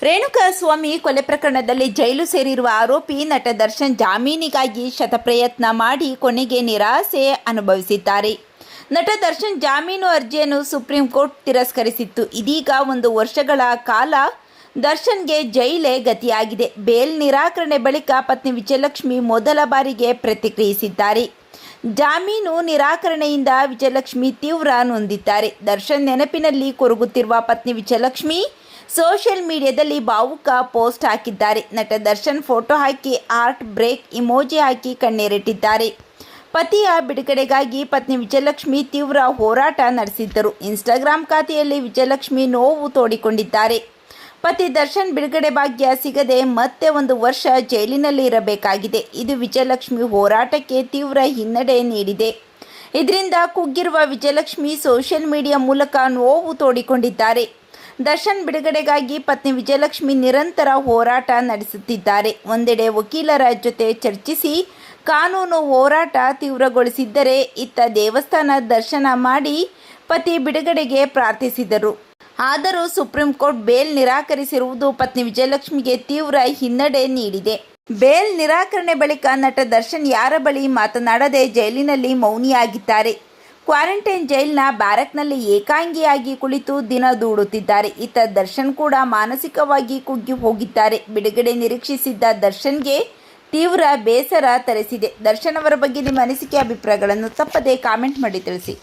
ರೇಣುಕಾಸ್ವಾಮಿ ಕೊಲೆ ಪ್ರಕರಣದಲ್ಲಿ ಜೈಲು ಸೇರಿರುವ ಆರೋಪಿ ನಟ ದರ್ಶನ್ ಜಾಮೀನಿಗಾಗಿ ಶತಪ್ರಯತ್ನ ಮಾಡಿ ಕೊನೆಗೆ ನಿರಾಸೆ ಅನುಭವಿಸಿದ್ದಾರೆ. ನಟ ದರ್ಶನ್ ಜಾಮೀನು ಅರ್ಜಿಯನ್ನು ಸುಪ್ರೀಂ ಕೋರ್ಟ್ ತಿರಸ್ಕರಿಸಿತ್ತು. ಇದೀಗ 1 ವರ್ಷಗಳ ಕಾಲ ದರ್ಶನ್ಗೆ ಜೈಲೇ ಗತಿಯಾಗಿದೆ. ಬೇಲ್ ನಿರಾಕರಣೆ ಬಳಿಕ ಪತ್ನಿ ವಿಜಯಲಕ್ಷ್ಮಿ ಮೊದಲ ಬಾರಿಗೆ ಪ್ರತಿಕ್ರಿಯಿಸಿದ್ದಾರೆ. ಜಾಮೀನು ನಿರಾಕರಣೆಯಿಂದ ವಿಜಯಲಕ್ಷ್ಮಿ ತೀವ್ರ ನೊಂದಿದ್ದಾರೆ. ದರ್ಶನ್ ನೆನಪಿನಲ್ಲಿ ಕೊರಗುತ್ತಿರುವ ಪತ್ನಿ ವಿಜಯಲಕ್ಷ್ಮಿ ಸೋಷಿಯಲ್ ಮೀಡಿಯಾದಲ್ಲಿ ಭಾವುಕ ಪೋಸ್ಟ್ ಹಾಕಿದ್ದಾರೆ. ನಟ ದರ್ಶನ್ ಫೋಟೋ ಹಾಕಿ ಹಾರ್ಟ್ ಬ್ರೇಕ್ ಇಮೋಜಿ ಹಾಕಿ ಕಣ್ಣೀರಿಟ್ಟಿದ್ದಾರೆ. ಪತಿಯ ಬಿಡುಗಡೆಗಾಗಿ ಪತ್ನಿ ವಿಜಯಲಕ್ಷ್ಮಿ ತೀವ್ರ ಹೋರಾಟ ನಡೆಸಿದ್ದರು. ಇನ್ಸ್ಟಾಗ್ರಾಮ್ ಖಾತೆಯಲ್ಲಿ ವಿಜಯಲಕ್ಷ್ಮಿ ನೋವು ತೋಡಿಕೊಂಡಿದ್ದಾರೆ. ಪತಿ ದರ್ಶನ್ ಬಿಡುಗಡೆ ಭಾಗ್ಯ ಸಿಗದೆ ಮತ್ತೆ 1 ವರ್ಷ ಜೈಲಿನಲ್ಲಿ ಇರಬೇಕಾಗಿದೆ. ಇದು ವಿಜಯಲಕ್ಷ್ಮಿ ಹೋರಾಟಕ್ಕೆ ತೀವ್ರ ಹಿನ್ನಡೆ ನೀಡಿದೆ. ಇದರಿಂದ ಕುಗ್ಗಿರುವ ವಿಜಯಲಕ್ಷ್ಮಿ ಸೋಷಿಯಲ್ ಮೀಡಿಯಾ ಮೂಲಕ ನೋವು ತೋಡಿಕೊಂಡಿದ್ದಾರೆ. ದರ್ಶನ್ ಬಿಡುಗಡೆಗಾಗಿ ಪತ್ನಿ ವಿಜಯಲಕ್ಷ್ಮಿ ನಿರಂತರ ಹೋರಾಟ ನಡೆಸುತ್ತಿದ್ದಾರೆ. ಒಂದೆಡೆ ವಕೀಲರ ಜೊತೆ ಚರ್ಚಿಸಿ ಕಾನೂನು ಹೋರಾಟ ತೀವ್ರಗೊಳಿಸಿದ್ದರೆ, ಇತ್ತ ದೇವಸ್ಥಾನ ದರ್ಶನ ಮಾಡಿ ಪತಿ ಬಿಡುಗಡೆಗೆ ಪ್ರಾರ್ಥಿಸಿದರು. ಆದರೂ ಸುಪ್ರೀಂ ಕೋರ್ಟ್ ಬೇಲ್ ನಿರಾಕರಿಸಿರುವುದು ಪತ್ನಿ ವಿಜಯಲಕ್ಷ್ಮಿಗೆ ತೀವ್ರ ಹಿನ್ನಡೆ ನೀಡಿದೆ. ಬೇಲ್ ನಿರಾಕರಣೆ ಬಳಿಕ ನಟ ದರ್ಶನ್ ಯಾರ ಬಳಿ ಮಾತನಾಡದೆ ಜೈಲಿನಲ್ಲಿ ಮೌನಿಯಾಗಿದ್ದಾರೆ. ಕ್ವಾರಂಟೈನ್ ಜೈಲಿನ ಬ್ಯಾರಕ್ನಲ್ಲಿ ಏಕಾಂಗಿಯಾಗಿ ಕುಳಿತು ದಿನ ದೂಡುತ್ತಿದ್ದಾರೆ. ಇತ್ತ ದರ್ಶನ್ ಕೂಡ ಮಾನಸಿಕವಾಗಿ ಕುಗ್ಗಿ ಹೋಗಿದ್ದಾರೆ. ಬಿಡುಗಡೆ ನಿರೀಕ್ಷಿಸಿದ್ದ ದರ್ಶನ್ಗೆ ತೀವ್ರ ಬೇಸರ ತರಿಸಿದೆ. ದರ್ಶನ್ ಅವರ ಬಗ್ಗೆ ನಿಮ್ಮ ಅನಿಸಿಕೆ ಅಭಿಪ್ರಾಯಗಳನ್ನು ತಪ್ಪದೇ ಕಾಮೆಂಟ್ ಮಾಡಿ ತಿಳಿಸಿ.